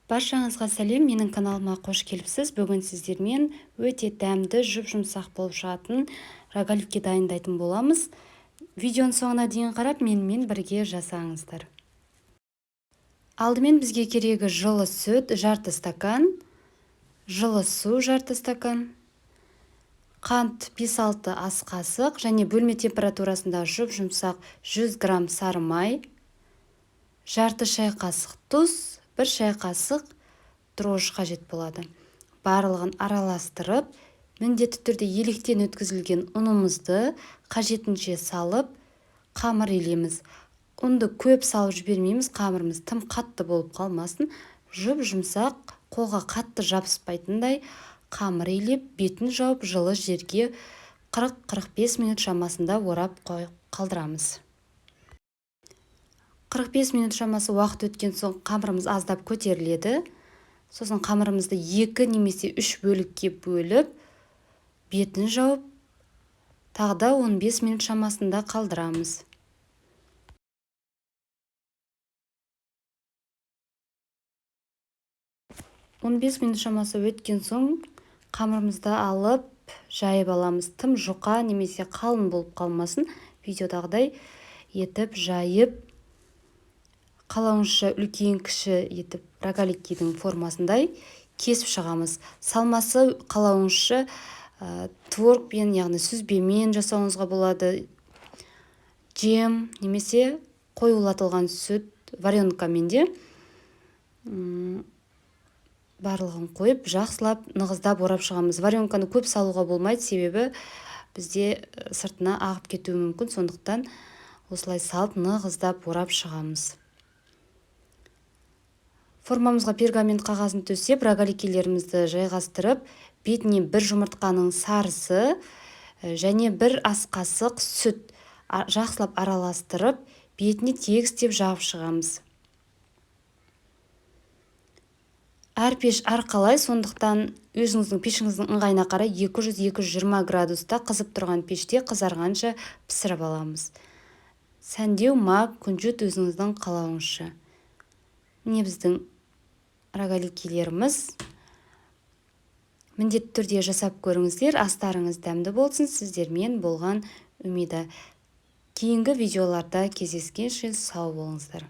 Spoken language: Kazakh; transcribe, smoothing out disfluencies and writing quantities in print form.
Баршаңызға сәлем, менің каналыма қош келіпсіз. Бүгін сіздермен өте дәмді, жұп-жұмсақ болып шығатын рогаликке дайындайтын боламыз. Видеоның соңына дейін қарап, менімен бірге жасаңыздар. Алдымен бізге керегі жылы сүт жарты стакан, жылы су жарты стакан, қант 5-6 ас қасық және бөлме температурасында жұп-жұмсақ 100 грамм сары май, жарты шай қасық тұз, 1 шай қасық дрожж қажет болады. Барлығын араластырып, міндетті түрде електен өткізілген ұнымызды қажетінше салып, қамыр илеміз. Ұнды көп салып жібермейміз, қамырымыз тым қатты болып қалмасын. Жұп-жұмсақ, қолға қатты жабыспайтындай қамыр илеп, бетін жауып, жылы жерге 40-45 минут шамасында орап қалдырамыз. 45 минут шамасы уақыт өткен соң қамырымыз аздап көтеріледі. Сосын қамырымызды 2 немесе 3 бөлікке бөліп, бетін жауып, тағда 15 минут шамасында қалдырамыз. Он 15 минут шамасы өткен соң қамырымызды алып, жайып аламыз. Тым жұқа немесе қалың болып қалмасын, видеодағыдай етіп жайып, қалауынша үлкен-кіші етіп рогаликкидің формасындай кесіп шығамыз. Салмасы қалауынша творогпен, яғни сүзбемен жасауыңызға болады. Жем немесе қоюлатылған сүт варенкамен де барлығын қойып, жақсылап нығыздап орап шығамыз. Варенканы көп салуға болмайды, себебі бізде сыртына ағып кетуі мүмкін, сондықтан осылай салып нығыздап орап шығамыз. Формамызға пергамент қағазын төсеп, рогаликкелерімізді жайғастырып, бетіне 1 жұмыртқаның сарысы және 1 ас қасық сүт жақсылап араластырып, бетіне тегістеп жағып шығамыз. Әр пеш әрқалай, сондықтан өзіңіздің пешіңіздің ыңғайына қарай 200-220 градуста қызып тұрған пеште қызарғанша пісіріп аламыз. Сәндеу мак, күнжіт өзіңіздің қалауыңызша. Міне біздің рогаликкелеріміз. Міндетті түрде жасап көріңіздер, астарыңыз дәмді болсын. Сіздермен болған Умида. Кейінгі видеоларда кездескенше сау болыңыздар.